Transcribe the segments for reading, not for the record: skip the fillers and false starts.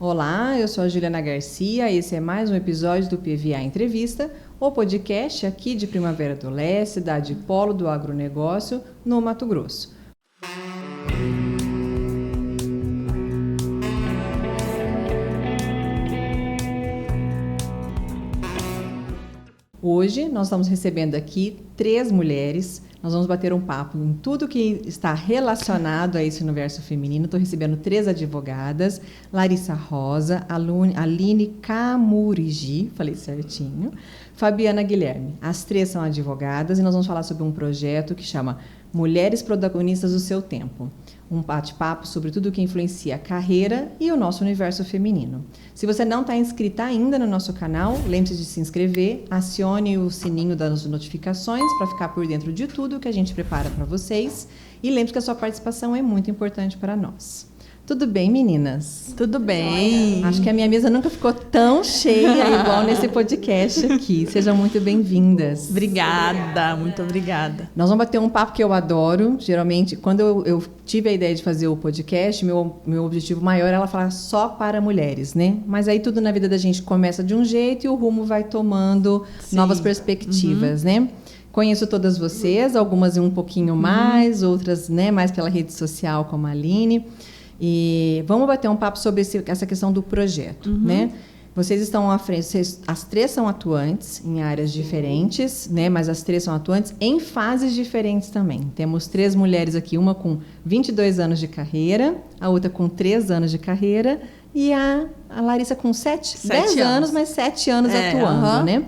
Olá, eu sou a Juliana Garcia, esse é mais um episódio do PVA Entrevista, o podcast aqui de Primavera do Leste, cidade polo do agronegócio, no Mato Grosso. Hoje nós estamos recebendo aqui 3 mulheres. Nós vamos bater um papo em tudo que está relacionado a esse universo feminino. Estou recebendo 3 advogadas, Larissa Rosa, Aline Camurigi, falei certinho, Fabiana Guilherme. As 3 são advogadas e nós vamos falar sobre um projeto que chama Mulheres Protagonistas do Seu Tempo. Um bate-papo sobre tudo o que influencia a carreira e o nosso universo feminino. Se você não está inscrita ainda no nosso canal, lembre-se de se inscrever, acione o sininho das notificações para ficar por dentro de tudo que a gente prepara para vocês e lembre-se que a sua participação é muito importante para nós. Tudo bem, meninas? Tudo bem. Acho que a minha mesa nunca ficou tão cheia igual nesse podcast aqui. Sejam muito bem-vindas. Obrigada, muito obrigada. Nós vamos bater um papo que eu adoro. Geralmente, quando eu tive a ideia de fazer o podcast, meu objetivo maior era falar só para mulheres, né? Mas aí tudo na vida da gente começa de um jeito e o rumo vai tomando novas perspectivas, né? Conheço todas vocês, algumas um pouquinho mais, outras, né, mais pela rede social, como a Aline. E vamos bater um papo sobre essa questão do projeto, né? Vocês estão à frente, as 3 são atuantes em áreas diferentes, né? Mas as 3 são atuantes em fases diferentes também. Temos 3 mulheres aqui, uma com 22 anos de carreira, a outra com 3 anos de carreira e a Larissa com 10 anos, mas 7 anos atuando, né?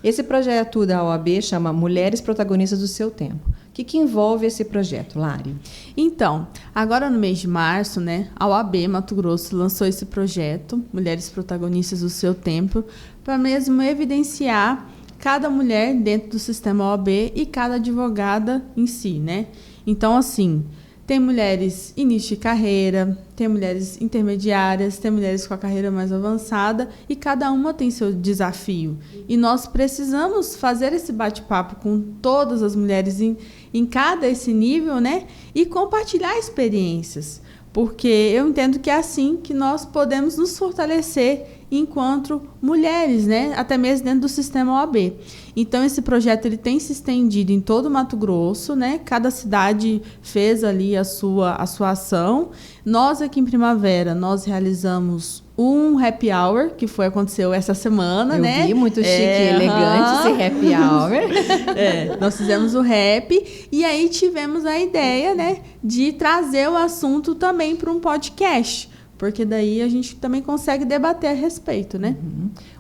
Esse projeto da OAB chama Mulheres Protagonistas do Seu Tempo. O que envolve esse projeto, Lari? Então, agora no mês de março, né, a OAB Mato Grosso lançou esse projeto, Mulheres Protagonistas do Seu Tempo, para mesmo evidenciar cada mulher dentro do sistema OAB e cada advogada em si, né? Então, assim, tem mulheres início de carreira, tem mulheres intermediárias, tem mulheres com a carreira mais avançada e cada uma tem seu desafio. E nós precisamos fazer esse bate-papo com todas as mulheres em cada esse nível, né? E compartilhar experiências. Porque eu entendo que é assim que nós podemos nos fortalecer enquanto mulheres, né? Até mesmo dentro do sistema OAB. Então, esse projeto ele tem se estendido em todo o Mato Grosso, né? Cada cidade fez ali a sua ação. Nós aqui em Primavera, nós realizamos um happy hour, que aconteceu essa semana, né? Eu vi, muito chique e elegante esse happy hour. Nós fizemos o rap e aí tivemos a ideia, né, de trazer o assunto também para um podcast. Porque daí a gente também consegue debater a respeito, né?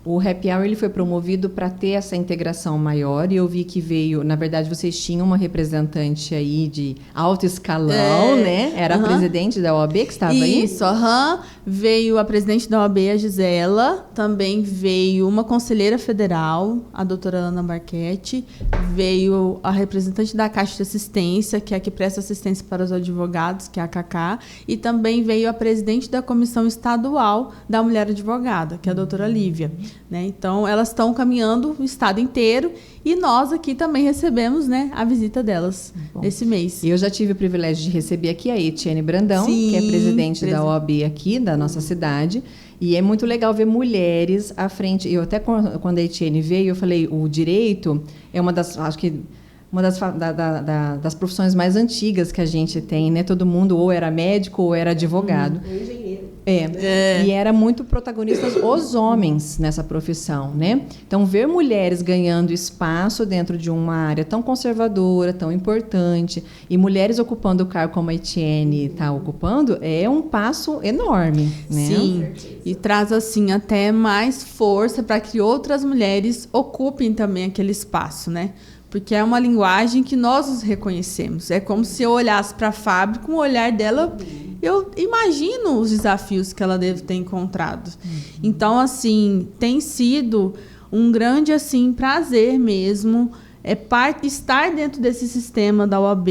O Happy Hour ele foi promovido para ter essa integração maior e eu vi que veio, na verdade, vocês tinham uma representante aí de alto escalão, né? Era a presidente da OAB que estava aí? Isso, veio a presidente da OAB, a Gisela, também veio uma conselheira federal, a doutora Ana Marchetti, veio a representante da Caixa de Assistência, que é a que presta assistência para os advogados, que é a CACA, e também veio a presidente da Comissão Estadual da Mulher Advogada, que é a doutora Lívia. Né? Então, elas estão caminhando o estado inteiro e nós aqui também recebemos, né, a visita delas esse mês. Eu já tive o privilégio de receber aqui a Etienne Brandão, que é presidente da OAB aqui, da nossa cidade. E é muito legal ver mulheres à frente. Eu até quando a Etienne veio, eu falei, o direito é uma das, acho que uma das profissões mais antigas que a gente tem, né? Todo mundo ou era médico ou era advogado. E era muito protagonistas os homens nessa profissão, né? Então, ver mulheres ganhando espaço dentro de uma área tão conservadora, tão importante, e mulheres ocupando o cargo como a Etienne está ocupando, é um passo enorme, né? Sim, e traz, assim, até mais força para que outras mulheres ocupem também aquele espaço, né? Porque é uma linguagem que nós nos reconhecemos. É como se eu olhasse para a Fábio com o olhar dela, eu imagino os desafios que ela deve ter encontrado. Então, assim, tem sido um grande, assim, prazer mesmo estar dentro desse sistema da OAB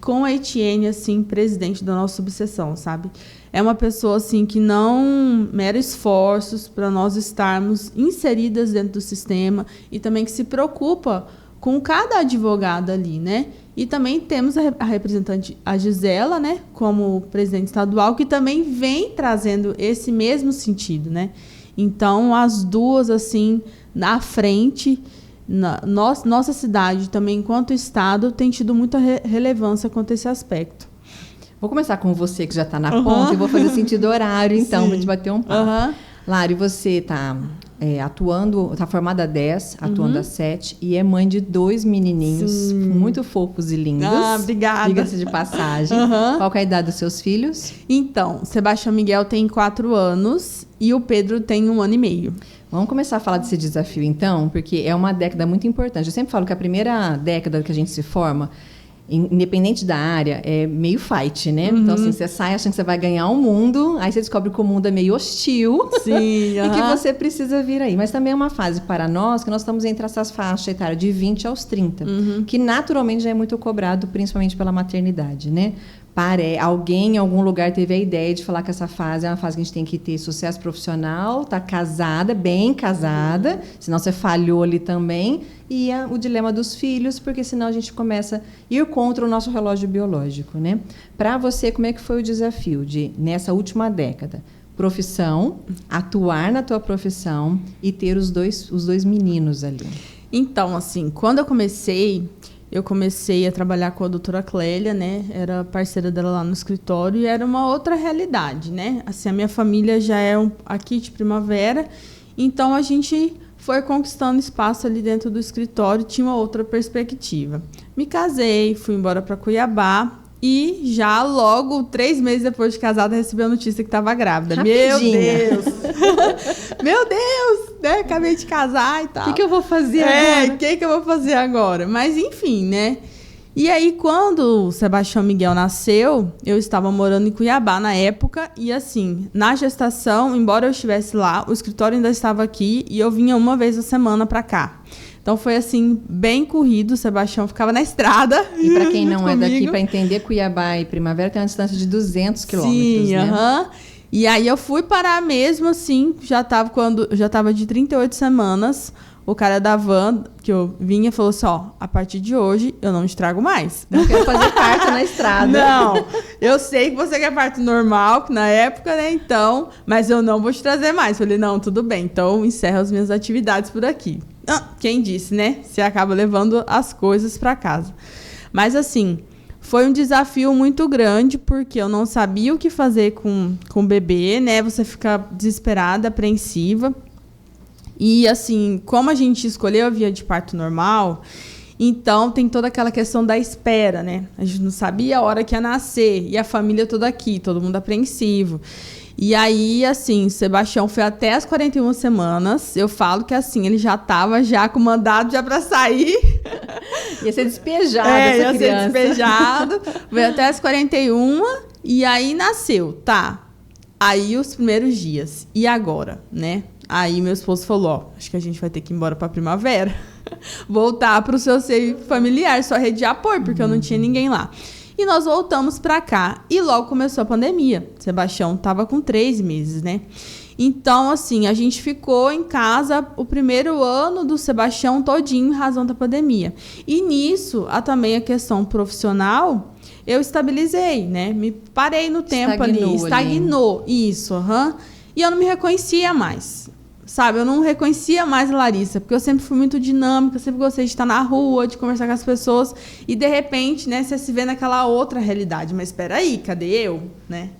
com a Etienne, assim, presidente da nossa subseção, sabe? É uma pessoa, assim, que não mera esforços para nós estarmos inseridas dentro do sistema e também que se preocupa com cada advogada ali, né? E também temos a representante, a Gisela, né, como presidente estadual, que também vem trazendo esse mesmo sentido, né? Então, as duas, assim, na frente, nossa cidade também, enquanto Estado, tem tido muita relevância quanto a esse aspecto. Vou começar com você, que já está na ponta, e vou fazer sentido horário, então, para a gente bater um papo. Lari, você está atuando, está formada há 10, atuando há 7, e é mãe de 2 menininhos muito fofos e lindos. Obrigada. Diga-se de passagem. Qual que é a idade dos seus filhos? Então, Sebastião Miguel tem 4 anos e o Pedro tem 1 ano e meio. Vamos começar a falar desse desafio, então, porque é uma década muito importante. Eu sempre falo que a primeira década que a gente se forma, independente da área, é meio fight, né? Então, assim, você sai achando que você vai ganhar o mundo, aí você descobre que o mundo é meio hostil. Sim, e que você precisa vir aí. Mas também é uma fase para nós, que nós estamos entre essas faixas etárias de 20 aos 30, que naturalmente já é muito cobrado, principalmente pela maternidade, né? Alguém em algum lugar teve a ideia de falar que essa fase é uma fase que a gente tem que ter sucesso profissional, tá casada, bem casada, senão você falhou ali também, e o dilema dos filhos, porque senão a gente começa a ir contra o nosso relógio biológico, né? Para você, como é que foi o desafio de, nessa última década, profissão, atuar na tua profissão e ter os dois meninos ali? Então, assim, quando eu comecei a trabalhar com a doutora Clélia, né? Era parceira dela lá no escritório e era uma outra realidade, né? Assim, a minha família já é aqui de Primavera, então a gente foi conquistando espaço ali dentro do escritório, tinha uma outra perspectiva. Me casei, fui embora para Cuiabá e já logo 3 meses depois de casada recebi a notícia que estava grávida. Rapidinha. Meu Deus! Meu Deus! Né? Acabei de casar e tal. O que eu vou fazer agora? O que eu vou fazer agora? Mas enfim, né? E aí, quando o Sebastião Miguel nasceu, eu estava morando em Cuiabá na época. E assim, na gestação, embora eu estivesse lá, o escritório ainda estava aqui e eu vinha uma vez a semana para cá. Então foi assim, bem corrido, o Sebastião ficava na estrada. E para quem não é daqui, para entender, Cuiabá e Primavera tem uma distância de 200 quilômetros, Sim, né? E aí eu fui parar mesmo, assim, já estava de 38 semanas, o cara da van, que eu vinha, falou assim, a partir de hoje eu não te trago mais. Não quero fazer parto na estrada. Não, eu sei que você quer parto normal, que na época, né, então, mas eu não vou te trazer mais. Falei, não, tudo bem, então encerro as minhas atividades por aqui. Quem disse, né? Você acaba levando as coisas para casa. Mas assim, foi um desafio muito grande, porque eu não sabia o que fazer com o bebê, né? Você fica desesperada, apreensiva. E assim, como a gente escolheu a via de parto normal, então tem toda aquela questão da espera, né? A gente não sabia a hora que ia nascer, e a família toda aqui, todo mundo apreensivo. E aí, assim, Sebastião foi até as 41 semanas. Eu falo que, assim, ele já estava com mandado já para sair. Ia ser despejado essa criança. Ia ser despejado. Veio até as 41 e aí nasceu, tá. Aí os primeiros dias. E agora, né? Aí meu esposo falou, acho que a gente vai ter que ir embora para Primavera. Voltar para o seu seio familiar, sua rede de apoio, porque eu não tinha ninguém lá. E nós voltamos para cá. E logo começou a pandemia. Sebastião estava com 3 meses, né? Então, assim, a gente ficou em casa o primeiro ano do Sebastião todinho em razão da pandemia. E nisso, também a questão profissional, eu estabilizei, né? Me parei no tempo estagnou. Isso, E eu não me reconhecia mais. Sabe, eu não reconhecia mais a Larissa, porque eu sempre fui muito dinâmica, sempre gostei de estar na rua, de conversar com as pessoas, e de repente, né, você se vê naquela outra realidade. Mas espera aí, cadê eu, né?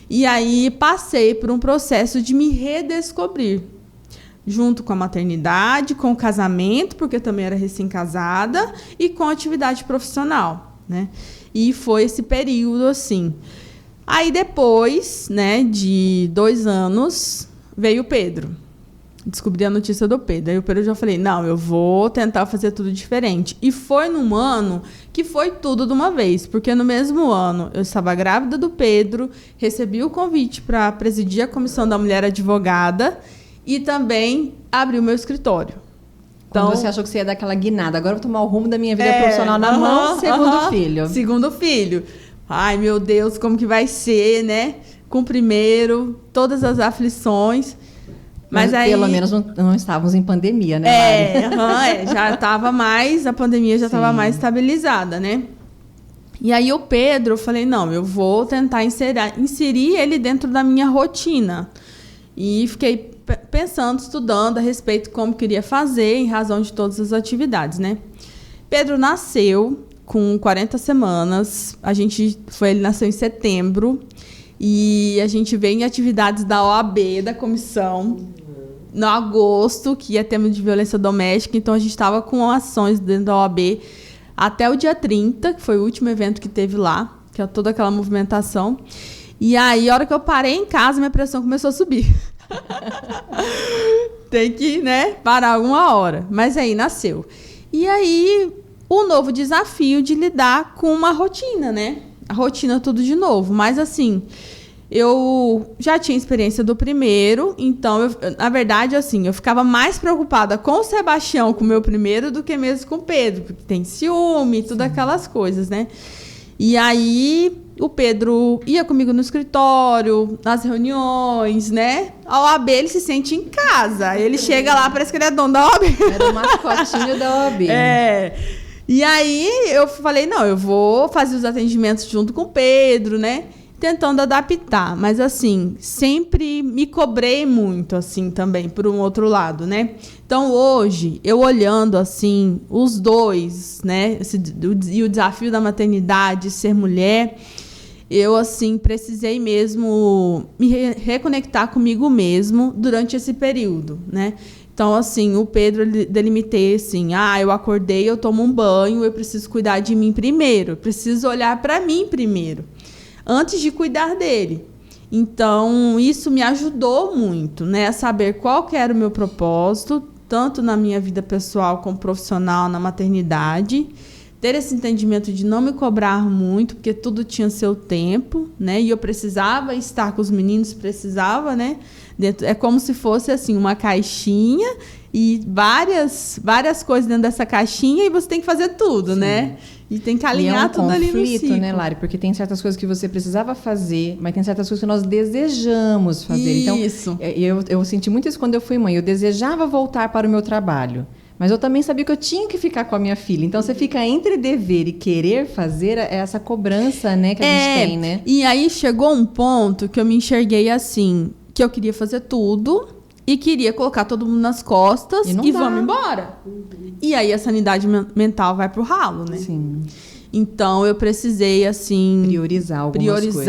E aí passei por um processo de me redescobrir, junto com a maternidade, com o casamento, porque eu também era recém-casada, e com a atividade profissional, né? E foi esse período, assim. Aí depois, né, de 2 anos, veio o Pedro. Descobri a notícia do Pedro. Aí o Pedro já falei, não, eu vou tentar fazer tudo diferente. E foi num ano que foi tudo de uma vez, porque no mesmo ano eu estava grávida do Pedro, recebi o convite para presidir a Comissão da Mulher Advogada e também abri o meu escritório. Então, você achou que você ia dar aquela guinada, agora eu vou tomar o rumo da minha vida profissional na mão, segundo filho. Segundo filho. Ai, meu Deus, como que vai ser, né? Com o primeiro, todas as aflições. Mas aí, pelo menos não estávamos em pandemia, né, Mari? Já estava mais, a pandemia já estava mais estabilizada, né? E aí o Pedro, eu falei, não, eu vou tentar inserir ele dentro da minha rotina. E fiquei pensando, estudando a respeito de como queria fazer, em razão de todas as atividades, né? Pedro nasceu com 40 semanas, ele nasceu em setembro, e a gente veio em atividades da OAB, da comissão, no agosto, que é tema de violência doméstica, então a gente estava com ações dentro da OAB até o dia 30, que foi o último evento que teve lá, que é toda aquela movimentação. E aí, a hora que eu parei em casa, minha pressão começou a subir. Tem que, parar uma hora. Mas aí, nasceu. E aí, o novo desafio de lidar com uma rotina, A rotina tudo de novo. Mas, assim, eu já tinha experiência do primeiro, então, na verdade, assim, eu ficava mais preocupada com o Sebastião, com o meu primeiro, do que mesmo com o Pedro, porque tem ciúme, tudo aquelas coisas, E aí, o Pedro ia comigo no escritório, nas reuniões, A OAB, ele se sente em casa. Ele chega lá, parece que ele é dono da OAB. Era o mascotinho da OAB. E aí, eu falei, não, eu vou fazer os atendimentos junto com o Pedro, Tentando adaptar, mas assim, sempre me cobrei muito, assim, também, por um outro lado, Então, hoje, eu olhando, assim, os dois, e o desafio da maternidade, ser mulher, eu, assim, precisei mesmo me reconectar comigo mesmo durante esse período, Então, assim, o Pedro, delimitei assim, eu acordei, eu tomo um banho, eu preciso cuidar de mim primeiro, eu preciso olhar para mim primeiro, antes de cuidar dele. Então, isso me ajudou muito, a saber qual que era o meu propósito, tanto na minha vida pessoal como profissional, na maternidade, ter esse entendimento de não me cobrar muito, porque tudo tinha seu tempo, e eu precisava estar com os meninos, precisava, é como se fosse, assim, uma caixinha e várias coisas dentro dessa caixinha e você tem que fazer tudo, E tem que alinhar tudo ali no ciclo. Lari? Porque tem certas coisas que você precisava fazer, mas tem certas coisas que nós desejamos fazer. Isso. Então, eu senti muito isso quando eu fui mãe. Eu desejava voltar para o meu trabalho, mas eu também sabia que eu tinha que ficar com a minha filha. Então, você fica entre dever e querer fazer essa cobrança, que a gente tem, E aí chegou um ponto que eu me enxerguei assim, que eu queria fazer tudo e queria colocar todo mundo nas costas e vamos embora. E aí a sanidade mental vai pro ralo, Sim. Então eu precisei, assim, priorizar algumas coisas.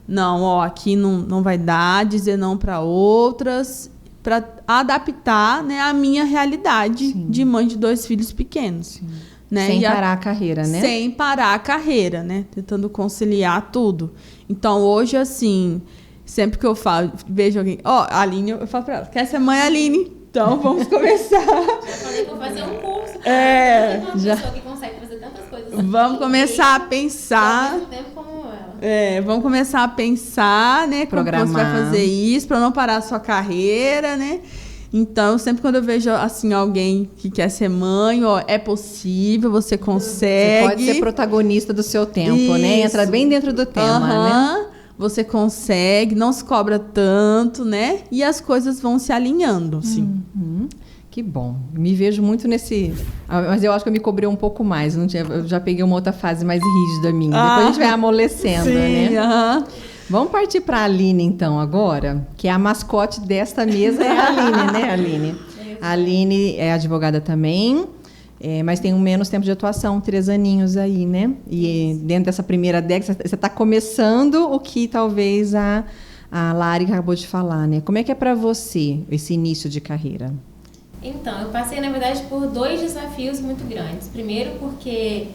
Não, aqui não vai dar, dizer não para outras, para adaptar, a minha realidade de mãe de 2 filhos pequenos. Sim. Sem parar a carreira, Sem parar a carreira, Tentando conciliar tudo. Então, hoje, assim, sempre que eu vejo alguém... a Aline, eu falo pra ela, quer ser mãe, Aline? Então, vamos começar. Já falei que vou fazer um curso. Uma pessoa que consegue fazer tantas coisas. Vamos começar a pensar... Ao mesmo tempo como ela. Vamos começar a pensar, Programar. Como você vai fazer isso, para não parar a sua carreira, Então, sempre quando eu vejo, assim, alguém que quer ser mãe, é possível, você consegue. Você pode ser protagonista do seu tempo, Isso. Entra bem dentro do tema, Você consegue, não se cobra tanto, E as coisas vão se alinhando, assim. Que bom. Me vejo muito nesse... Mas eu acho que eu me cobrei um pouco mais. Eu já peguei uma outra fase mais rígida minha. Depois a gente vai amolecendo, Vamos partir para a Aline, então, agora, que é a mascote desta mesa, é a Aline, Aline? A Aline é advogada também, mas tem menos tempo de atuação, 3 aninhos aí, E dentro dessa primeira década, você está começando o que talvez a Lari acabou de falar, Como é que é para você esse início de carreira? Então, eu passei, na verdade, por 2 desafios muito grandes. Primeiro, porque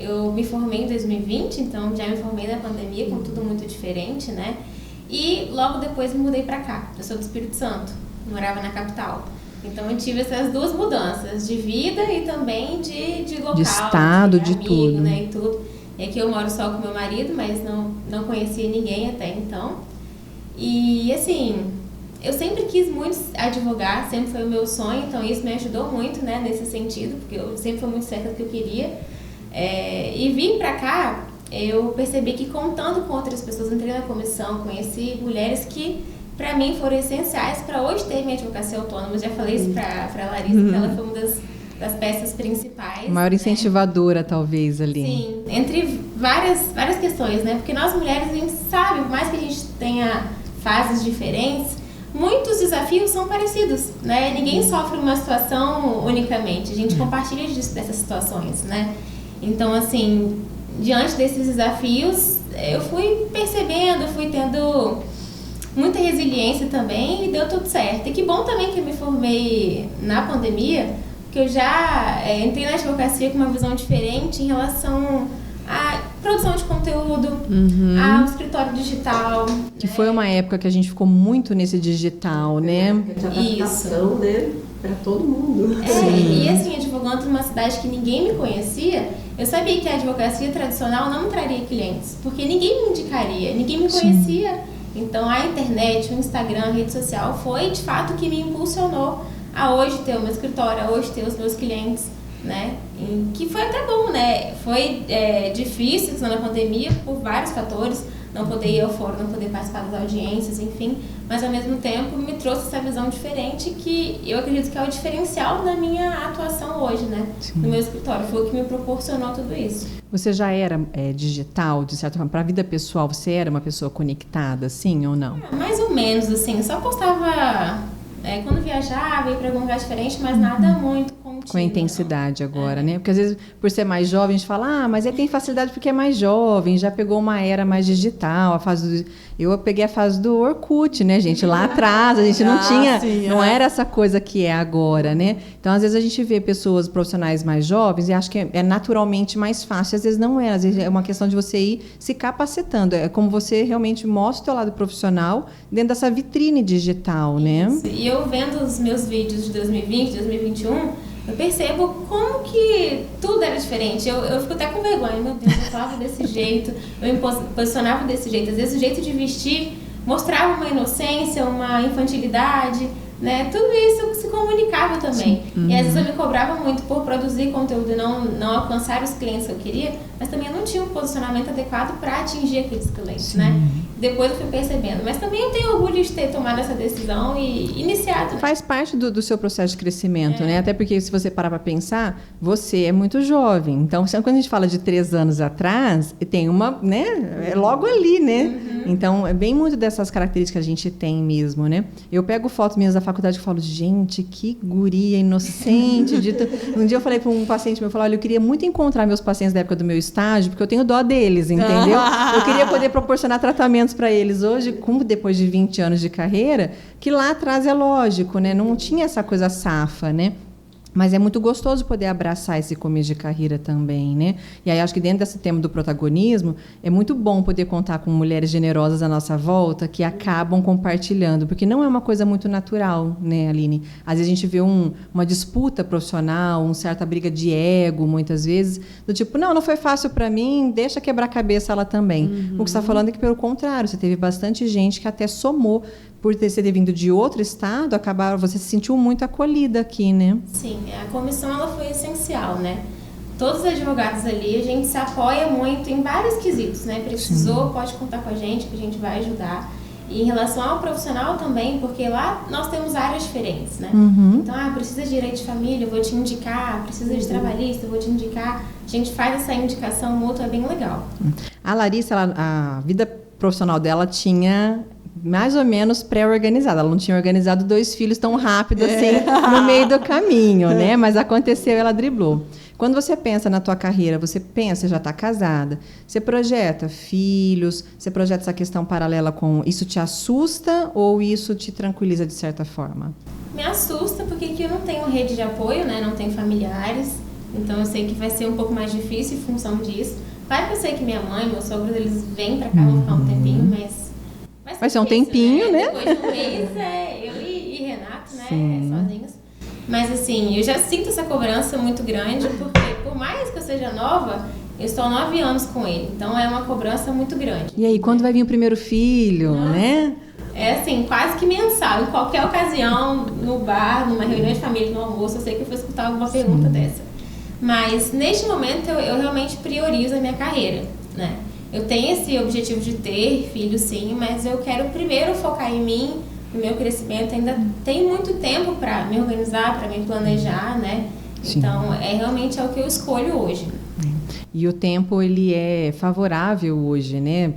eu me formei em 2020, então já me formei na pandemia, com tudo muito diferente, E logo depois me mudei para cá. Eu sou do Espírito Santo, morava na capital. Então eu tive essas 2 mudanças, de vida e também de local. De estado, de amigo, tudo. E tudo. E aqui eu moro só com meu marido, mas não conhecia ninguém até então. E assim... Eu sempre quis muito advogar, sempre foi o meu sonho, então isso me ajudou muito, nesse sentido, porque eu sempre fui muito certa do que eu queria. E vim pra cá, eu percebi que contando com outras pessoas, entrei na comissão, conheci mulheres que para mim foram essenciais para hoje ter minha advocacia autônoma. Eu já falei isso para a Larissa, que ela foi uma das peças principais. Maior incentivadora, talvez, ali. Sim, entre várias questões, né? Porque nós mulheres, a gente sabe, por mais que a gente tenha fases diferentes, muitos desafios são parecidos, né? Ninguém sofre uma situação unicamente, a gente compartilha dessas situações, né? Então, assim, diante desses desafios, eu fui percebendo, fui tendo muita resiliência também e deu tudo certo. E que bom também que eu me formei na pandemia, que eu já entrei na advocacia com uma visão diferente em relação à produção de conteúdo, ao escritório digital. Que foi uma época que a gente ficou muito nesse digital, né? De adaptação, né? Para todo mundo. E assim, advogando numa cidade que ninguém me conhecia, eu sabia que a advocacia tradicional não me traria clientes, porque ninguém me indicaria, ninguém me conhecia. Então a internet, o Instagram, a rede social foi de fato que me impulsionou a hoje ter o meu escritório, a hoje ter os meus clientes, né? E que foi até bom, né? Foi difícil na pandemia por vários fatores, não poder ir ao fórum, não poder participar das audiências, enfim, mas ao mesmo tempo me trouxe essa visão diferente que eu acredito que é o diferencial da minha atuação hoje, né? No meu escritório, foi o que me proporcionou tudo isso. Você já era digital, de certa forma, para a vida pessoal, você era uma pessoa conectada, sim ou não? Mais ou menos, assim, só postava quando viajava, ia para algum lugar diferente, mas nada muito contínuo. Com a intensidade agora, né? Porque às vezes, por ser mais jovem, a gente fala, mas ele tem facilidade porque é mais jovem, já pegou uma era mais digital, eu peguei a fase do Orkut, né, gente? Lá atrás, a gente não tinha, não era essa coisa que é agora, né? Então, às vezes a gente vê pessoas profissionais mais jovens e acha que é naturalmente mais fácil, às vezes não é, às vezes é uma questão de você ir se capacitando, é como você realmente mostra o teu lado profissional dentro dessa vitrine digital, né? Isso. E eu vendo os meus vídeos de 2020, 2021, eu percebo como que tudo era diferente. Eu fico até com vergonha, meu Deus, eu falava desse jeito, eu me posicionava desse jeito. Às vezes o jeito de vestir mostrava uma inocência, uma infantilidade, né? Tudo isso se comunicava também. E às vezes eu me cobrava muito por produzir conteúdo e não alcançar os clientes que eu queria, mas também eu não tinha um posicionamento adequado para atingir aqueles clientes, né? Depois eu fui percebendo. Mas também eu tenho orgulho de ter tomado essa decisão e iniciado. Faz parte do seu processo de crescimento, né? Até porque se você parar para pensar, você é muito jovem. Então, quando a gente fala de 3 anos atrás, tem uma, né? É logo ali, né? Então, é bem muito dessas características que a gente tem mesmo, né? Eu pego fotos minhas da faculdade e falo, gente, que guria inocente. Um dia eu falei para um paciente meu, olha, eu queria muito encontrar meus pacientes da época do meu estágio, porque eu tenho dó deles, entendeu? Eu queria poder proporcionar tratamentos para eles hoje, como depois de 20 anos de carreira, que lá atrás é lógico, né? Não tinha essa coisa safa, né? Mas é muito gostoso poder abraçar esse começo de carreira também, né? E aí acho que dentro desse tema do protagonismo, é muito bom poder contar com mulheres generosas à nossa volta que acabam compartilhando, porque não é uma coisa muito natural, né, Aline? Às vezes a gente vê uma disputa profissional, uma certa briga de ego, muitas vezes, do tipo, não foi fácil para mim, deixa quebrar a cabeça ela também. O que você está falando é que, pelo contrário, você teve bastante gente que até somou, por ter vindo de outro estado, você se sentiu muito acolhida aqui, né? Sim, a comissão ela foi essencial, né? Todos os advogados ali, a gente se apoia muito em vários quesitos, né? Precisou, pode contar com a gente, que a gente vai ajudar. E em relação ao profissional também, porque lá nós temos áreas diferentes, né? Então, precisa de direito de família, eu vou te indicar, precisa de trabalhista, eu vou te indicar. A gente faz essa indicação mútua, é bem legal. A Larissa, a vida profissional dela tinha mais ou menos pré-organizada. Ela não tinha organizado 2 filhos tão rápido assim no meio do caminho, né? Mas aconteceu, ela driblou. Quando você pensa na tua carreira, você já está casada, você projeta filhos, você projeta essa questão paralela com... Isso te assusta ou isso te tranquiliza de certa forma? Me assusta porque aqui eu não tenho rede de apoio, né? Não tenho familiares. Então eu sei que vai ser um pouco mais difícil em função disso. Claro que eu sei que minha mãe, meus sogros, eles vêm para cá, vão ficar um tempinho, mas... Vai ser um tempinho, né? Depois de um mês, eu e Renato, né? Sozinhos. Mas assim, eu já sinto essa cobrança muito grande, porque por mais que eu seja nova, eu estou há 9 anos com ele. Então é uma cobrança muito grande. E aí, quando vai vir o primeiro filho, né? É assim, quase que mensal. Em qualquer ocasião, no bar, numa reunião de família, no almoço, eu sei que eu vou escutar alguma pergunta dessa. Mas neste momento eu realmente priorizo a minha carreira, né? Eu tenho esse objetivo de ter filho, sim, mas eu quero primeiro focar em mim, no meu crescimento, ainda tenho muito tempo para me organizar, para me planejar, né? Sim. Então, realmente é o que eu escolho hoje. E o tempo, ele é favorável hoje, né,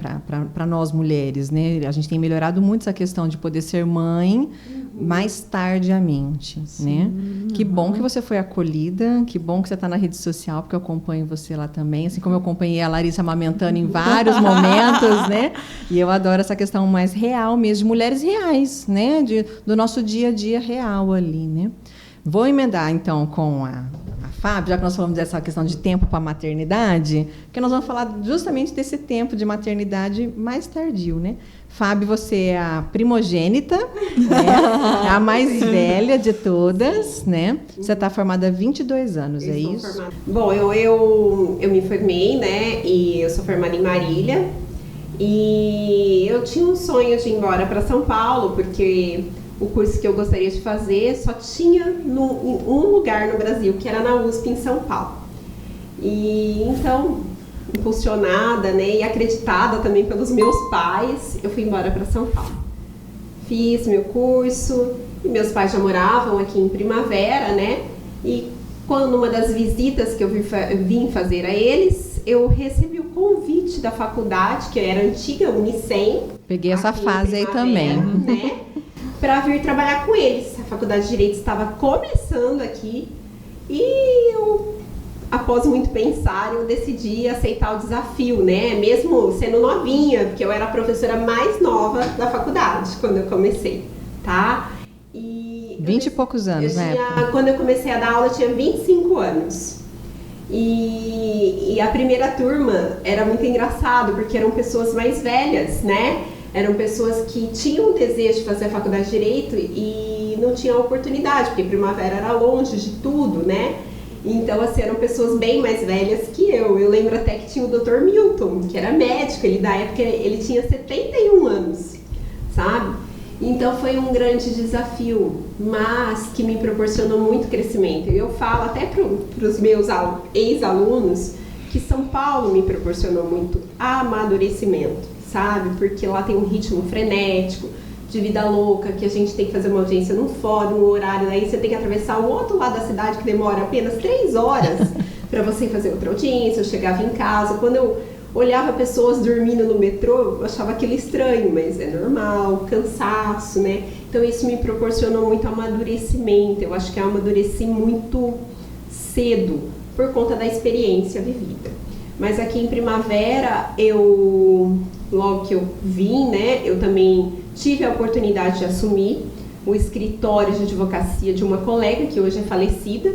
para nós mulheres, né? A gente tem melhorado muito essa questão de poder ser mãe mais tardiamente, né? Que bom que você foi acolhida, que bom que você está na rede social, porque eu acompanho você lá também, assim como eu acompanhei a Larissa amamentando em vários momentos, né? E eu adoro essa questão mais real mesmo, de mulheres reais, né? Do nosso dia a dia real ali, né? Vou emendar, então, com a Fábio, já que nós falamos dessa questão de tempo para a maternidade, porque nós vamos falar justamente desse tempo de maternidade mais tardio, né? Fábio, você é a primogênita, né? A mais velha de todas, né? Você está formada há 22 anos, é isso? Formada. Bom, eu me formei, né? E eu sou formada em Marília. E eu tinha um sonho de ir embora para São Paulo, porque o curso que eu gostaria de fazer só tinha em um lugar no Brasil, que era na USP, em São Paulo. E então, impulsionada, né, e acreditada também pelos meus pais, eu fui embora para São Paulo. Fiz meu curso, e meus pais já moravam aqui em Primavera, né? E quando uma das visitas que eu vim fazer a eles, eu recebi o convite da faculdade, que era a antiga Unicem. Peguei essa fase aí também. Né? Para vir trabalhar com eles. A faculdade de Direito estava começando aqui e eu, após muito pensar, eu decidi aceitar o desafio, né? Mesmo sendo novinha, porque eu era a professora mais nova da faculdade quando eu comecei, tá? E 20 e poucos anos, né? Quando eu comecei a dar aula, eu tinha 25 anos. E a primeira turma era muito engraçado, porque eram pessoas mais velhas, né? Eram pessoas que tinham o desejo de fazer a faculdade de Direito e não tinham oportunidade, porque Primavera era longe de tudo, né? Então, assim, eram pessoas bem mais velhas que eu. Eu lembro até que tinha o Dr. Milton, que era médico, ele da época, ele tinha 71 anos, sabe? Então, foi um grande desafio, mas que me proporcionou muito crescimento. Eu falo até para os meus ex-alunos que São Paulo me proporcionou muito amadurecimento, sabe? Porque lá tem um ritmo frenético, de vida louca, que a gente tem que fazer uma audiência num fórum, no horário, daí você tem que atravessar o outro lado da cidade, que demora apenas 3 horas para você fazer outra audiência. Eu chegava em casa, quando eu olhava pessoas dormindo no metrô, eu achava aquilo estranho, mas é normal, cansaço, né? Então isso me proporcionou muito amadurecimento. Eu acho que eu amadureci muito cedo, por conta da experiência vivida. Mas aqui em Primavera, logo que eu vim, né, eu também tive a oportunidade de assumir o escritório de advocacia de uma colega que hoje é falecida.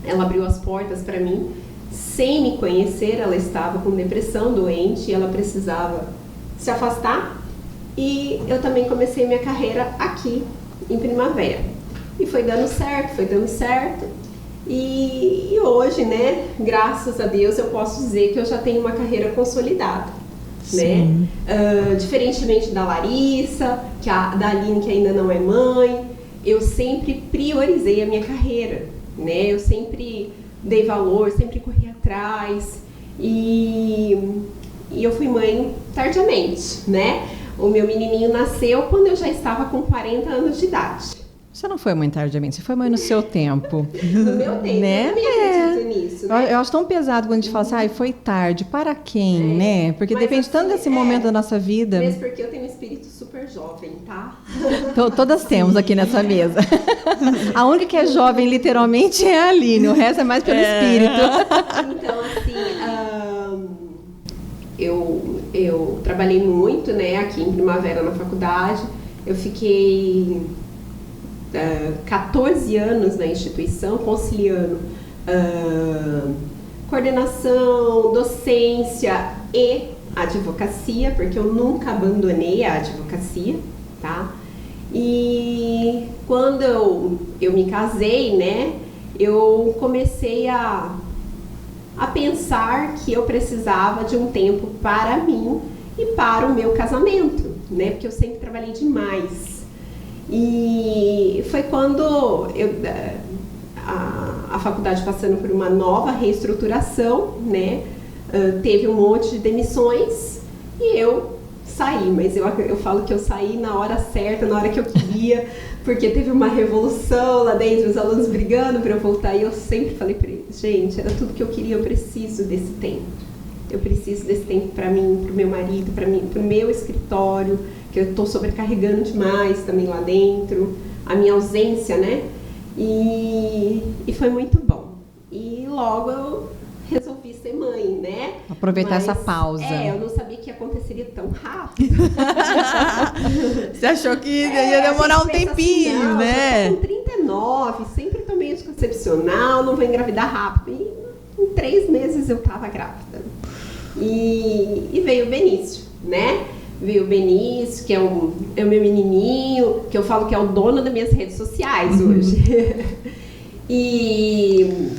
Ela abriu as portas para mim, sem me conhecer. Ela estava com depressão, doente, e ela precisava se afastar. E eu também comecei minha carreira aqui em Primavera. E foi dando certo. E hoje, né, graças a Deus, eu posso dizer que eu já tenho uma carreira consolidada, né? Diferentemente da Larissa, da Aline, que ainda não é mãe, eu sempre priorizei a minha carreira, né? Eu sempre dei valor, sempre corri atrás e eu fui mãe tardiamente, né? O meu menininho nasceu quando eu já estava com 40 anos de idade. Você não foi mãe tardiamente, você foi mãe no seu tempo. No meu tempo, né? Eu também acredito nisso, né? Eu acho tão pesado quando a gente fala assim, foi tarde, para quem, né? Porque mas depende assim, tanto desse momento da nossa vida. Mesmo porque eu tenho um espírito super jovem, tá? Todas temos aqui nessa mesa. A única que é jovem, literalmente, é a Aline, o resto é mais pelo espírito. Então, assim, eu trabalhei muito, né, aqui em Primavera, na faculdade. Eu fiquei 14 anos na instituição, conciliando coordenação, docência e advocacia, porque eu nunca abandonei a advocacia, tá? E quando eu me casei, né, eu comecei a pensar que eu precisava de um tempo para mim e para o meu casamento, né, porque eu sempre trabalhei demais. E foi quando a faculdade passando por uma nova reestruturação, né, teve um monte de demissões e eu saí, mas eu falo que eu saí na hora certa, na hora que eu queria, porque teve uma revolução lá dentro, os alunos brigando para eu voltar, e eu sempre falei para eles, gente, era tudo que eu queria, eu preciso desse tempo. Eu preciso desse tempo para mim, para o meu marido, para o meu escritório, que eu estou sobrecarregando demais também lá dentro, a minha ausência, né? E foi muito bom. E logo eu resolvi ser mãe, né? Aproveitar essa pausa. Eu não sabia que aconteceria tão rápido. Você achou que ia demorar um tempinho, assim, não, né? Eu tô com 39, sempre tomei anticoncepcional, não vou engravidar rápido. E em 3 meses eu tava grávida. E veio o Benício, né? Veio o Benício, que é o meu menininho, que eu falo que é o dono das minhas redes sociais hoje. E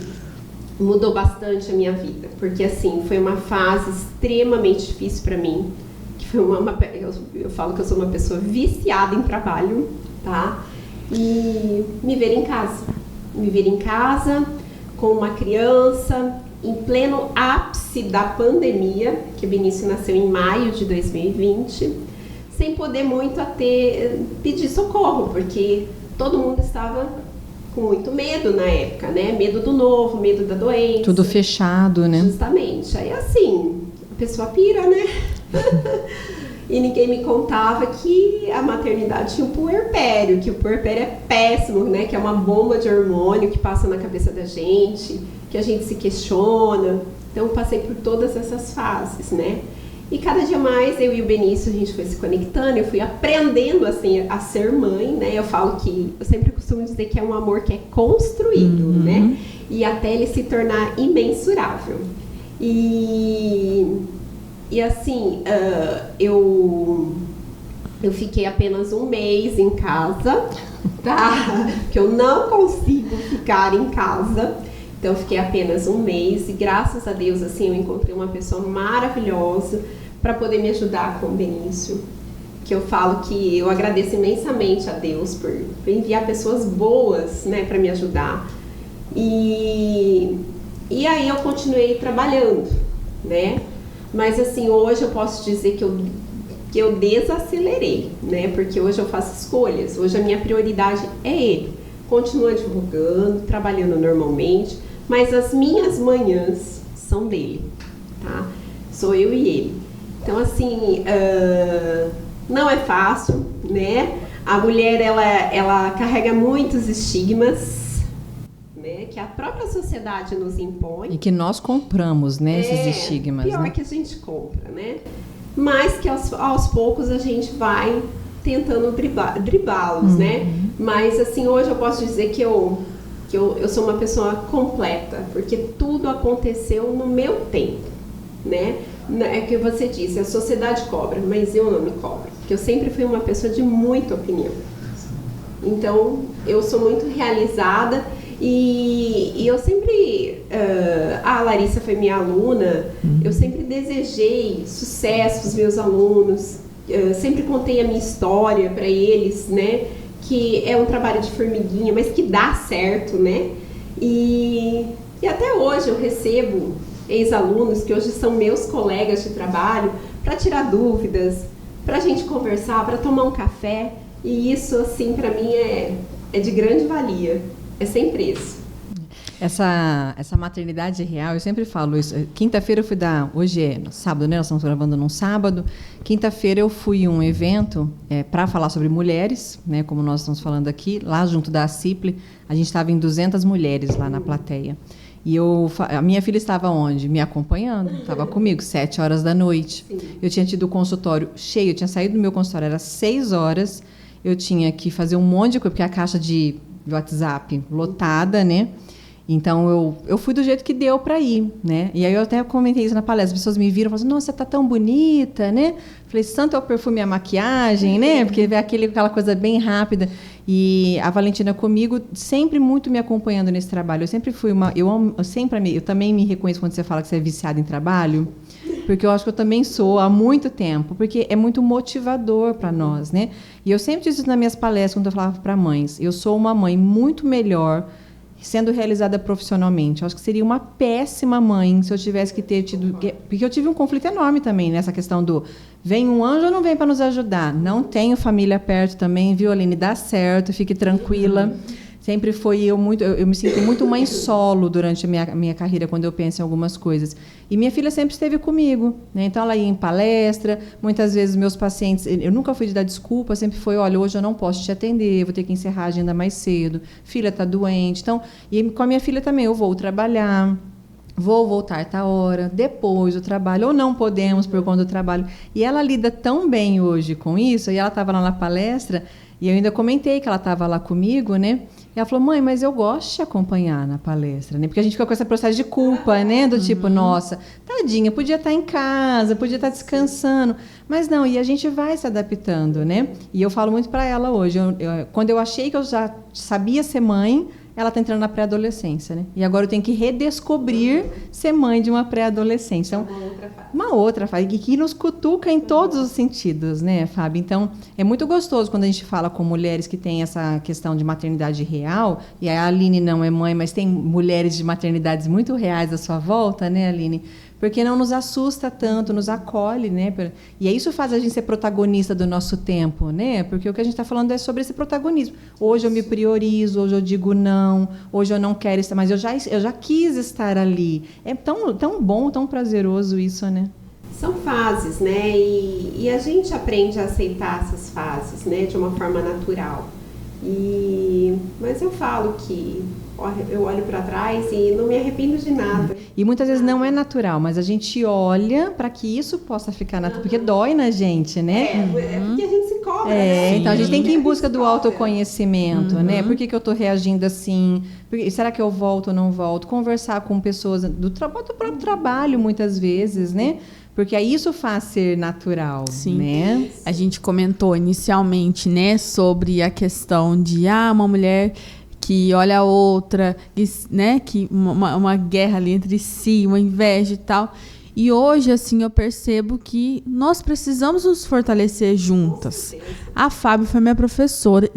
mudou bastante a minha vida, porque assim, foi uma fase extremamente difícil para mim, que foi eu falo que eu sou uma pessoa viciada em trabalho, tá? E me ver em casa com uma criança, em pleno ápice da pandemia, que o Benício nasceu em maio de 2020, sem poder muito pedir socorro, porque todo mundo estava com muito medo na época, né? Medo do novo, medo da doença. Tudo fechado, né? Justamente. Aí assim, a pessoa pira, né? E ninguém me contava que a maternidade tinha um puerpério, que o puerpério é péssimo, né? Que é uma bomba de hormônio que passa na cabeça da gente, que a gente se questiona. Então, eu passei por todas essas fases, né? E cada dia mais, eu e o Benício, a gente foi se conectando, eu fui aprendendo, assim, a ser mãe, né? Eu falo que, eu sempre costumo dizer que é um amor que é construído, né? E até ele se tornar imensurável. E assim, eu fiquei apenas 1 mês em casa, tá? Porque eu não consigo ficar em casa. Então, eu fiquei apenas 1 mês e, graças a Deus, assim, eu encontrei uma pessoa maravilhosa para poder me ajudar com o Benício. Que eu falo que eu agradeço imensamente a Deus por enviar pessoas boas, né, para me ajudar. E aí eu continuei trabalhando, né? Mas, assim, hoje eu posso dizer que eu desacelerei, né? Porque hoje eu faço escolhas. Hoje a minha prioridade é ele. Continuo advogando, trabalhando normalmente, mas as minhas manhãs são dele, tá? Sou eu e ele. Então, assim, não é fácil, né? A mulher, ela carrega muitos estigmas, né? Que a própria sociedade nos impõe. E que nós compramos, né? Esses estigmas, pior né? que a gente compra, né? Mas que aos poucos a gente vai tentando driblá-los, né? Mas, assim, hoje eu posso dizer que eu sou uma pessoa completa, porque tudo aconteceu no meu tempo, né? É que você disse, a sociedade cobra, mas eu não me cobro, porque eu sempre fui uma pessoa de muita opinião. Então, eu sou muito realizada e eu sempre... a Larissa foi minha aluna, eu sempre desejei sucesso aos meus alunos, sempre contei a minha história para eles, né? Que é um trabalho de formiguinha, mas que dá certo, né? E até hoje eu recebo ex-alunos que hoje são meus colegas de trabalho para tirar dúvidas, para a gente conversar, para tomar um café. E isso, assim, para mim é de grande valia, é sem preço. Essa maternidade real, eu sempre falo isso. Quinta-feira eu fui hoje é sábado, né? Nós estamos gravando num sábado. Quinta-feira eu fui em um evento para falar sobre mulheres, né? Como nós estamos falando aqui, lá junto da CIPLE, a gente estava em 200 mulheres lá na plateia. E a minha filha estava onde? Me acompanhando, estava comigo, 7 horas da noite. Sim. Eu tinha tido o consultório cheio, eu tinha saído do meu consultório, era 6 horas, eu tinha que fazer um monte de coisa, porque a caixa de WhatsApp lotada, né? Então, eu fui do jeito que deu para ir, né? E aí eu até comentei isso na palestra, as pessoas me viram e falaram assim, nossa, você tá tão bonita, né? Falei, tanto é o perfume e a maquiagem, né? Porque é aquela coisa bem rápida. E a Valentina comigo, sempre muito me acompanhando nesse trabalho. Eu sempre fui eu também me reconheço quando você fala que você é viciada em trabalho, porque eu acho que eu também sou há muito tempo, porque é muito motivador para nós, né? E eu sempre disse isso nas minhas palestras, quando eu falava para mães, eu sou uma mãe muito melhor sendo realizada profissionalmente. Eu acho que seria uma péssima mãe se eu tivesse que ter tido... Porque eu tive um conflito enorme também nessa questão do vem um anjo ou não vem para nos ajudar? Não tenho família perto também, viu, Aline? Dá certo, fique tranquila. Sempre foi eu me sinto muito mãe solo durante a minha carreira, quando eu penso em algumas coisas. E minha filha sempre esteve comigo, né? Então, ela ia em palestra, muitas vezes meus pacientes... Eu nunca fui de dar desculpa, sempre foi, olha, hoje eu não posso te atender, vou ter que encerrar a agenda mais cedo, filha está doente. Então, e com a minha filha também, eu vou trabalhar, vou voltar tal hora, depois do trabalho, ou não podemos por conta do trabalho. E ela lida tão bem hoje com isso, e ela estava lá na palestra, e eu ainda comentei que ela estava lá comigo, né? E ela falou, mãe, mas eu gosto de te acompanhar na palestra, né? Porque a gente fica com esse processo de culpa, né? Do tipo, nossa, tadinha, podia estar em casa, podia estar descansando. Mas não, e a gente vai se adaptando, né? E eu falo muito para ela hoje. Quando eu achei que eu já sabia ser mãe, ela está entrando na pré-adolescência, né? E agora eu tenho que redescobrir ser mãe de uma pré-adolescente. Então, uma outra fase, que nos cutuca em todos os sentidos, né, Fábio? Então, é muito gostoso quando a gente fala com mulheres que têm essa questão de maternidade real, e a Aline não é mãe, mas tem mulheres de maternidades muito reais à sua volta, né, Aline? Porque não nos assusta tanto, nos acolhe, né? E isso faz a gente ser protagonista do nosso tempo, né? Porque o que a gente está falando é sobre esse protagonismo. Hoje eu me priorizo, hoje eu digo não, hoje eu não quero estar, mas eu já quis estar ali. É tão bom, tão prazeroso isso, né? São fases, né? E a gente aprende a aceitar essas fases, né? De uma forma natural. Mas eu falo que eu olho para trás e não me arrependo de nada. E muitas vezes não é natural, mas a gente olha para que isso possa ficar natural, porque dói na gente, né? É porque a gente se cobra, né? Então a gente tem que ir em busca do autoconhecimento, né? Por que eu estou reagindo assim? Será que eu volto ou não volto? Conversar com pessoas do próprio trabalho, muitas vezes, né? Porque aí isso faz ser natural, Sim. né? A gente comentou inicialmente, né, sobre a questão de uma mulher que olha a outra, né, que uma guerra ali entre si, uma inveja e tal. E hoje, assim, eu percebo que nós precisamos nos fortalecer juntas. A Fábio foi minha professora.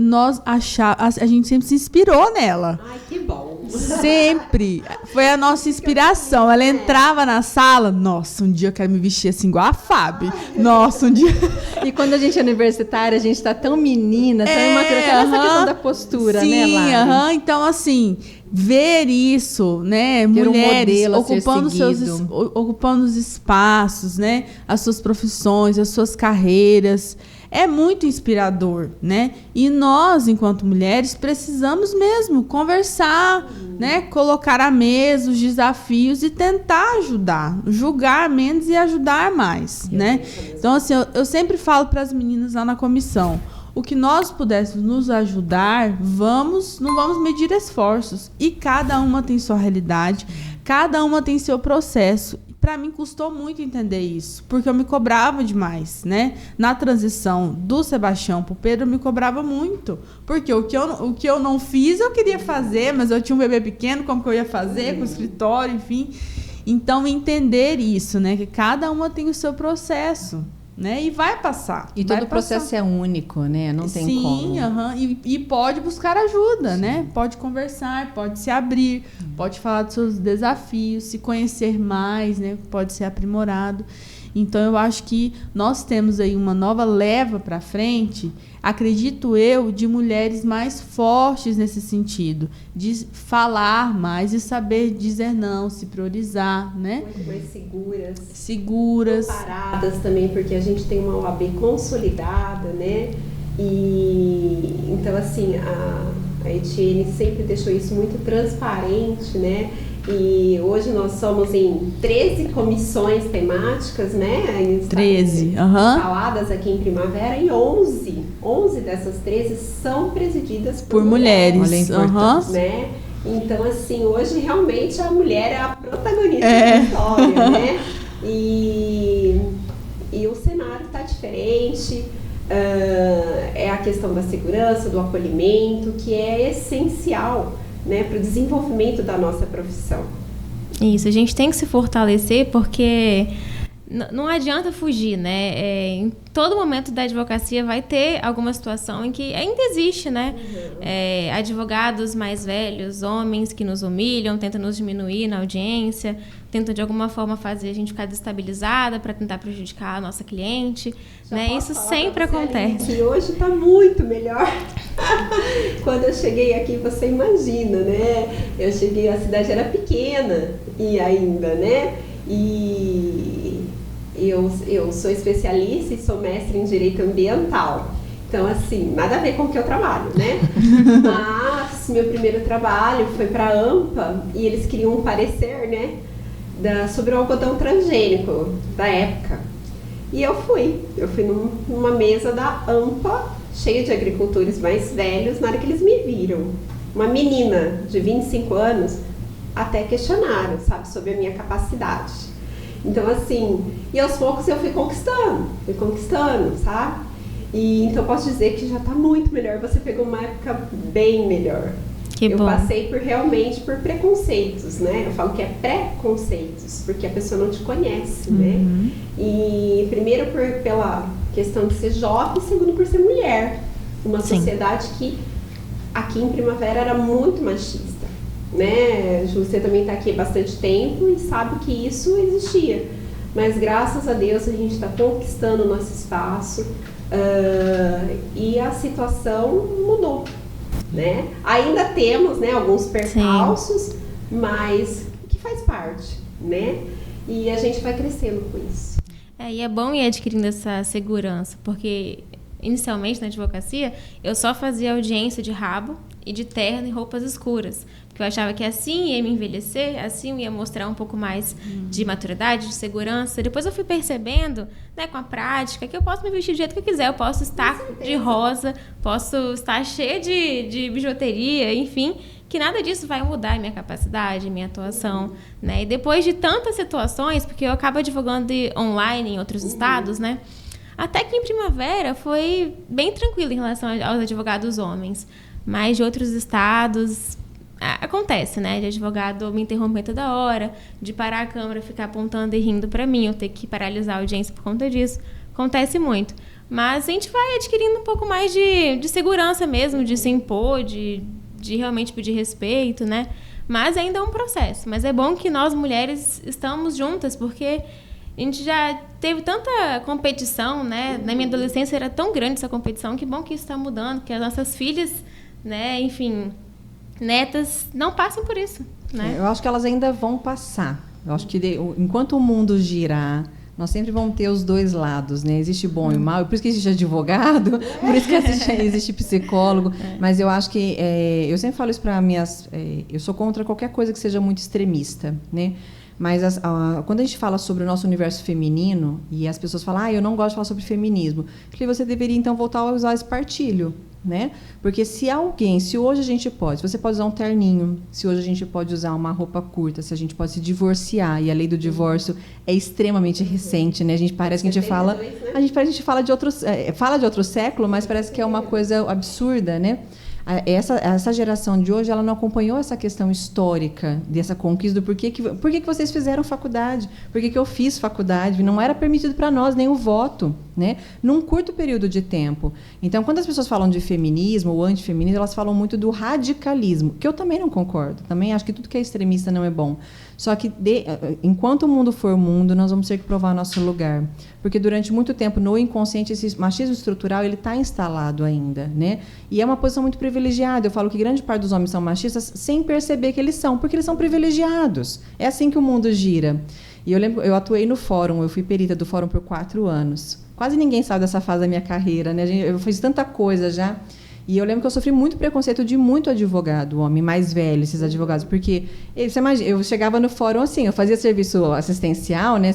A gente sempre se inspirou nela. Ai, que bom. Sempre. Foi a nossa inspiração. Ela entrava na sala, nossa, um dia eu quero me vestir assim igual a Fábio. Nossa, um dia... E quando a gente é universitária, a gente está tão menina, tão imatura, que é essa questão da postura, sim, né, Lari? Então, assim, ver isso, né? Ter mulheres um ocupando os espaços, né? As suas profissões, as suas carreiras. É muito inspirador, né? E nós, enquanto mulheres, precisamos mesmo conversar, né? Colocar à mesa os desafios e tentar ajudar. Julgar menos e ajudar mais, né? Então, assim, eu sempre falo para as meninas lá na comissão, o que nós pudéssemos nos ajudar, não vamos medir esforços. E cada uma tem sua realidade, cada uma tem seu processo. Para mim custou muito entender isso, porque eu me cobrava demais, né? Na transição do Sebastião para o Pedro, eu me cobrava muito, porque o que eu não fiz, eu queria fazer, mas eu tinha um bebê pequeno, como que eu ia fazer, com o escritório, enfim. Então, entender isso, né? Que cada uma tem o seu processo, né? E vai passar. E todo o processo é único, né? Não tem como. Sim, e pode buscar ajuda, né? Pode conversar, pode se abrir, pode falar dos seus desafios, se conhecer mais, né? Pode ser aprimorado. Então, eu acho que nós temos aí uma nova leva para frente, acredito eu, de mulheres mais fortes nesse sentido, de falar mais e saber dizer não, se priorizar, né? Muito mais Seguras. Preparadas também, porque a gente tem uma OAB consolidada, né? E então, assim, a Etienne sempre deixou isso muito transparente, né? E hoje nós somos em 13 comissões temáticas, né? 13, instaladas aqui em Primavera, e 11 dessas 13 são presididas por mulheres. Né? Então, assim, hoje realmente a mulher é a protagonista da história, né? E o cenário está diferente. É a questão da segurança, do acolhimento, que é essencial, né, para o desenvolvimento da nossa profissão. Isso, a gente tem que se fortalecer porque não adianta fugir, né? Em todo momento da advocacia vai ter alguma situação em que ainda existe, né? Advogados mais velhos, homens que nos humilham, tentam nos diminuir na audiência, tentam de alguma forma fazer a gente ficar desestabilizada para tentar prejudicar a nossa cliente, né? Isso sempre acontece. E hoje está muito melhor. Quando eu cheguei aqui, você imagina, né? Eu cheguei, a cidade era pequena e ainda, né? E eu sou especialista e sou mestre em direito ambiental. Então, assim, nada a ver com o que eu trabalho, né? Mas meu primeiro trabalho foi para a AMPA e eles queriam um parecer, né? Sobre o algodão transgênico da época. E eu fui numa mesa da AMPA, cheia de agricultores mais velhos, na hora que eles me viram. Uma menina de 25 anos, até questionaram, sabe, sobre a minha capacidade. Então, assim, e aos poucos eu fui conquistando, sabe? E então posso dizer que já está muito melhor, você pegou uma época bem melhor. Que bom. Eu passei realmente por preconceitos, né? Eu falo que é preconceitos, porque a pessoa não te conhece, né? E primeiro pela questão de ser jovem, segundo por ser mulher. Uma sociedade que aqui em Primavera era muito machista, né? Você também está aqui há bastante tempo e sabe que isso existia. Mas graças a Deus a gente está conquistando o nosso espaço e a situação mudou. Né? Ainda temos, né, alguns percalços, mas que faz parte, né? E a gente vai crescendo com isso. E é bom ir adquirindo essa segurança, porque inicialmente na advocacia eu só fazia audiência de rabo e de terno e roupas escuras, porque eu achava que assim ia me envelhecer, assim ia mostrar um pouco mais de maturidade, de segurança. Depois eu fui percebendo, né, com a prática, que eu posso me vestir do jeito que eu quiser, eu posso estar de rosa, posso estar cheia de bijuteria, enfim, que nada disso vai mudar a minha capacidade, minha atuação, né? E depois de tantas situações, porque eu acabo advogando online em outros estados, né? Até que em Primavera foi bem tranquilo em relação aos advogados homens. Mas de outros estados, acontece, né? De advogado me interromper toda hora, de parar a câmera, ficar apontando e rindo para mim, eu ter que paralisar a audiência por conta disso. Acontece muito. Mas a gente vai adquirindo um pouco mais de segurança mesmo, de se impor, de realmente pedir respeito, né? Mas ainda é um processo. Mas é bom que nós, mulheres, estamos juntas, porque a gente já teve tanta competição, né? Na minha adolescência era tão grande essa competição, que bom que isso está mudando, que as nossas filhas, né, enfim, netas, não passem por isso, né? Eu acho que elas ainda vão passar. Eu acho que enquanto o mundo girar, nós sempre vamos ter os dois lados, né? Existe bom e mal, por isso que existe advogado, por isso que existe psicólogo. Mas eu acho que eu sempre falo isso para minhas, eu sou contra qualquer coisa que seja muito extremista, né? Mas quando a gente fala sobre o nosso universo feminino e as pessoas falam, eu não gosto de falar sobre feminismo, eu falei, você deveria então voltar a usar esse partilho, né? Porque se hoje a gente pode, se você pode usar um terninho, se hoje a gente pode usar uma roupa curta, se a gente pode se divorciar, e a lei do divórcio é extremamente recente, né? A gente parece que a gente fala, a gente fala de outro século, mas parece que é uma coisa absurda, né? Essa geração de hoje, ela não acompanhou essa questão histórica dessa conquista do por que vocês fizeram faculdade, por que eu fiz faculdade, não era permitido para nós nem o voto, né? Num curto período de tempo. Então, quando as pessoas falam de feminismo ou antifeminismo, elas falam muito do radicalismo, que eu também não concordo, também acho que tudo que é extremista não é bom. Só que, enquanto o mundo for mundo, nós vamos ter que provar nosso lugar. Porque, durante muito tempo, no inconsciente, esse machismo estrutural está instalado ainda, né? E é uma posição muito privilegiada. Eu falo que grande parte dos homens são machistas sem perceber que eles são, porque eles são privilegiados. É assim que o mundo gira. E eu lembro, eu atuei no fórum, eu fui perita do fórum por 4 anos. Quase ninguém sabe dessa fase da minha carreira, né? Eu fiz tanta coisa já. E eu lembro que eu sofri muito preconceito de muito advogado, homem mais velho, esses advogados, porque você imagina, eu chegava no fórum assim, eu fazia serviço assistencial, né,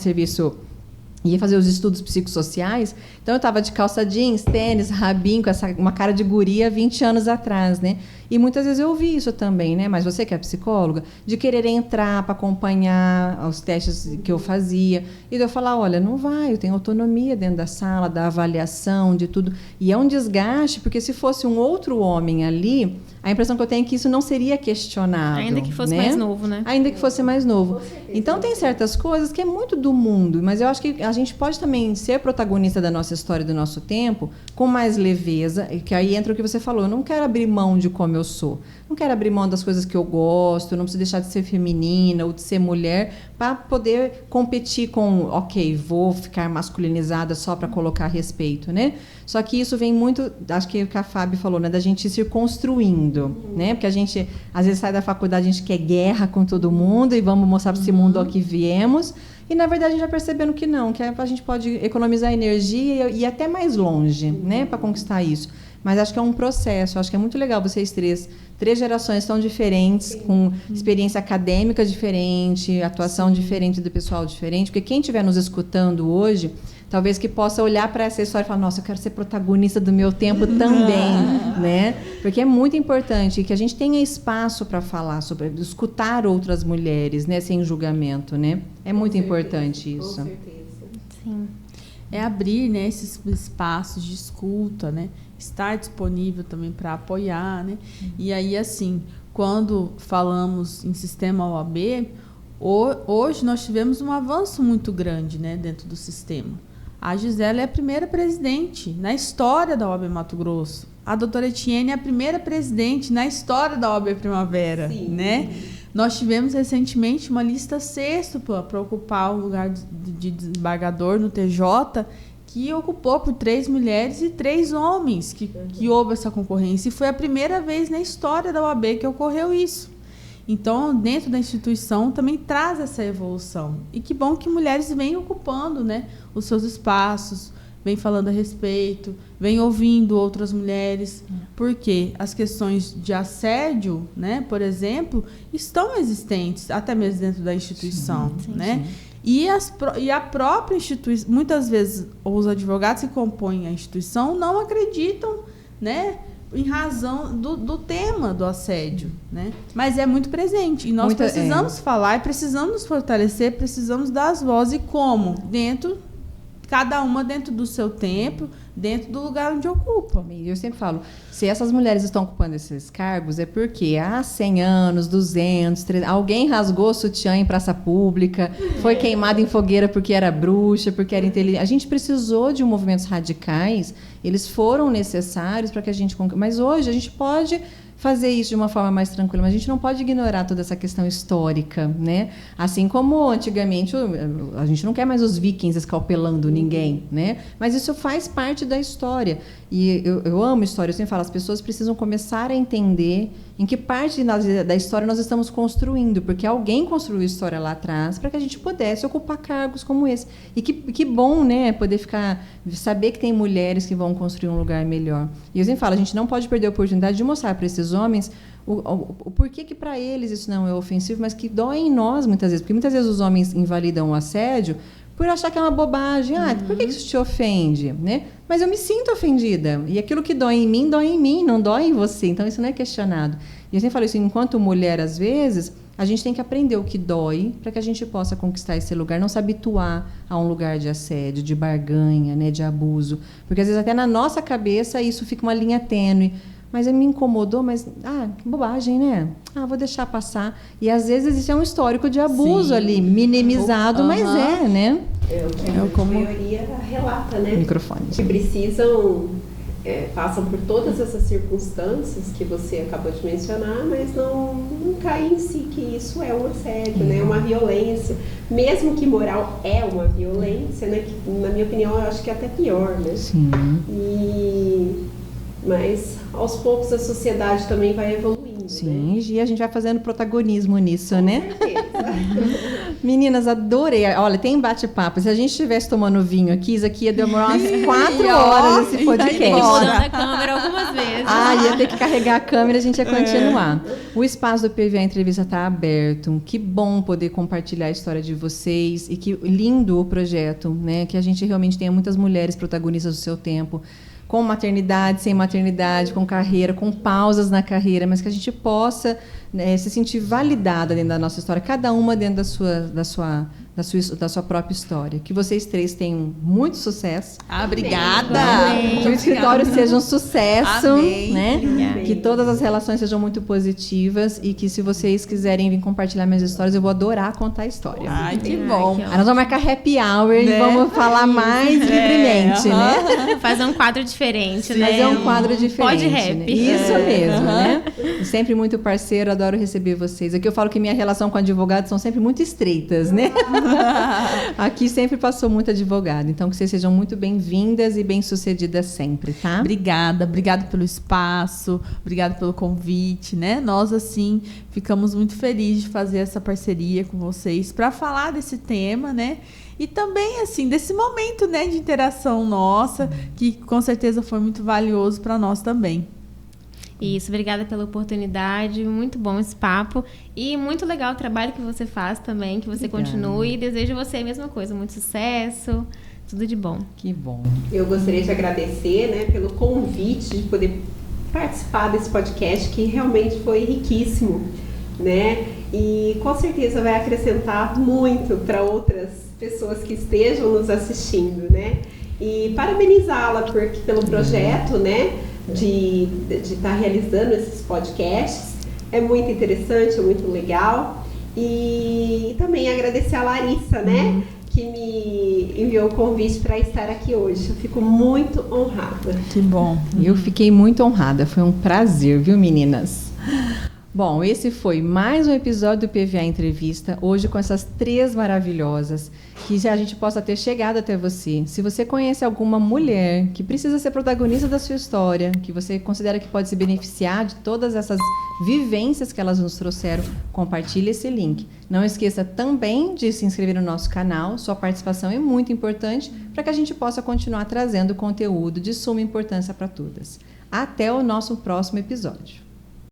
ia fazer os estudos psicossociais, então eu estava de calça jeans, tênis, rabinho, com uma cara de guria 20 anos atrás, né? E muitas vezes eu ouvi isso também, né? Mas você que é psicóloga, de querer entrar para acompanhar os testes que eu fazia. E eu falar, olha, não vai, eu tenho autonomia dentro da sala, da avaliação, de tudo. E é um desgaste, porque se fosse um outro homem ali, a impressão que eu tenho é que isso não seria questionado. Ainda que fosse né? mais novo, né? Ainda que fosse mais novo. Então tem certas coisas que é muito do mundo, mas eu acho que a gente pode também ser protagonista da nossa história e do nosso tempo com mais leveza, e que aí entra o que você falou, eu não quero abrir mão de como eu sou, não quero abrir mão das coisas que eu gosto, não preciso deixar de ser feminina ou de ser mulher para poder competir com, ok, vou ficar masculinizada só para colocar respeito, né? Só que isso vem muito, acho que o que a Fábio falou, né, da gente ir construindo, né? Porque a gente, às vezes, sai da faculdade, a gente quer guerra com todo mundo e vamos mostrar para esse mundo ao que viemos. E, na verdade, a gente vai percebendo que não, que a gente pode economizar energia e ir até mais longe, né, para conquistar isso. Mas acho que é um processo, acho que é muito legal vocês três gerações tão diferentes, com experiência acadêmica diferente, atuação diferente do pessoal diferente, porque quem estiver nos escutando hoje, talvez que possa olhar para essa história e falar, nossa, eu quero ser protagonista do meu tempo também, né? Porque é muito importante que a gente tenha espaço para falar sobre, escutar outras mulheres, né, sem julgamento, né? É muito importante isso. Com certeza. Sim. É abrir, né, esses espaços de escuta, né? Estar disponível também para apoiar, né? E aí, assim, quando falamos em sistema OAB, hoje nós tivemos um avanço muito grande, né, dentro do sistema. A Gisela é a primeira presidente na história da OAB Mato Grosso. A doutora Etienne é a primeira presidente na história da OAB Primavera, né? Nós tivemos recentemente uma lista sextupla para ocupar o lugar de desembargador no TJ, que ocupou por 3 mulheres e 3 homens, que houve essa concorrência. E foi a primeira vez na história da OAB que ocorreu isso. Então, dentro da instituição, também traz essa evolução. E que bom que mulheres vêm ocupando, né, os seus espaços, vêm falando a respeito, vêm ouvindo outras mulheres, porque as questões de assédio, né, por exemplo, estão existentes, até mesmo dentro da instituição. Né? E a própria instituição, muitas vezes, os advogados que compõem a instituição não acreditam, né, em razão do tema do assédio, né? Mas é muito presente. E nós precisamos falar, e precisamos nos fortalecer, precisamos dar as vozes. E como? Cada uma dentro do seu tempo, dentro do lugar onde ocupa. Eu sempre falo, se essas mulheres estão ocupando esses cargos, é porque há 100 anos, 200, 300, alguém rasgou o sutiã em praça pública, foi queimado em fogueira porque era bruxa, porque era inteligente. A gente precisou de movimentos radicais, eles foram necessários para que a gente... Mas hoje a gente pode fazer isso de uma forma mais tranquila, mas a gente não pode ignorar toda essa questão histórica, né? Assim como antigamente a gente não quer mais os vikings escalpelando ninguém, né? Mas isso faz parte da história. E eu amo história, eu sempre falo, as pessoas precisam começar a entender em que parte da história nós estamos construindo, porque alguém construiu história lá atrás para que a gente pudesse ocupar cargos como esse. E que bom, né, poder saber que tem mulheres que vão construir um lugar melhor. E eu sempre falo, a gente não pode perder a oportunidade de mostrar para esses homens o porquê que para eles isso não é ofensivo, mas que dói em nós muitas vezes, porque muitas vezes os homens invalidam o assédio por achar que é uma bobagem. Por que isso te ofende? Né? Mas eu me sinto ofendida. E aquilo que dói em mim, não dói em você. Então, isso não é questionado. E eu sempre falo isso, enquanto mulher, às vezes, a gente tem que aprender o que dói para que a gente possa conquistar esse lugar, não se habituar a um lugar de assédio, de barganha, né, de abuso. Porque, às vezes, até na nossa cabeça, isso fica uma linha tênue. Mas me incomodou, mas, que bobagem, né? Vou deixar passar. E, às vezes, isso é um histórico de abuso ali, minimizado, mas é, né? É o que a maioria relata, né? Microfone. Que precisam, passam por todas essas circunstâncias que você acabou de mencionar, mas não cai em si que isso é um assédio, né? Uma violência. Mesmo que moral é uma violência, né? Que, na minha opinião, eu acho que é até pior, né? Sim. Mas aos poucos a sociedade também vai evoluindo. Sim, né? E a gente vai fazendo protagonismo nisso, né? Com certeza. Meninas, adorei. Olha, tem bate-papo. Se a gente estivesse tomando vinho aqui, isso aqui ia demorar umas 4 horas esse podcast. Mudando a câmera algumas vezes. Ia ter que carregar a câmera e a gente ia continuar. O espaço do PVA Entrevista está aberto. Que bom poder compartilhar a história de vocês. E que lindo o projeto, né? Que a gente realmente tenha muitas mulheres protagonistas do seu tempo. com maternidade, sem maternidade, com carreira, com pausas na carreira, mas que a gente possa, né, se sentir validada dentro da nossa história, cada uma dentro da sua própria história. Que vocês três tenham muito sucesso. Obrigada! Que o escritório seja um sucesso, Amém. né? Amém. Que todas as relações sejam muito positivas e que, se vocês quiserem vir compartilhar minhas histórias, eu vou adorar contar a história. Ai, que Ai, bom. que Aí nós vamos marcar happy hour e Né? vamos falar mais livremente, né? Fazer um quadro diferente, né? Fazer um quadro diferente. Pod rap. Né? Isso mesmo, né? E sempre muito parceiro, adoro receber vocês. Aqui eu falo que minha relação com advogados são sempre muito estreitas, né? Aqui sempre passou muito advogado. Então, que vocês sejam muito bem-vindas e bem-sucedidas sempre, tá? Obrigada pelo espaço, obrigada pelo convite, né? Nós, assim, ficamos muito felizes de fazer essa parceria com vocês para falar desse tema, né? E também, assim, desse momento, né, de interação nossa, que com certeza foi muito valioso para nós também. Isso, obrigada pela oportunidade, muito bom esse papo e muito legal o trabalho que você faz também, que você Obrigada. continue e desejo você a mesma coisa, muito sucesso, tudo de bom. Que bom. Eu gostaria de agradecer, né, pelo convite de poder participar desse podcast, que realmente foi riquíssimo, né? E com certeza vai acrescentar muito para outras pessoas que estejam nos assistindo, né? E parabenizá-la pelo projeto, né, de estar realizando esses podcasts. É muito interessante, é muito legal. E também agradecer a Larissa, né, que me enviou o convite para estar aqui hoje. Eu fico muito honrada. Que bom. Eu fiquei muito honrada. Foi um prazer, viu, meninas? Bom, esse foi mais um episódio do PVA Entrevista, hoje com essas três maravilhosas, que a gente possa ter chegado até você. Se você conhece alguma mulher que precisa ser protagonista da sua história, que você considera que pode se beneficiar de todas essas vivências que elas nos trouxeram, compartilhe esse link. Não esqueça também de se inscrever no nosso canal, sua participação é muito importante para que a gente possa continuar trazendo conteúdo de suma importância para todas. Até o nosso próximo episódio.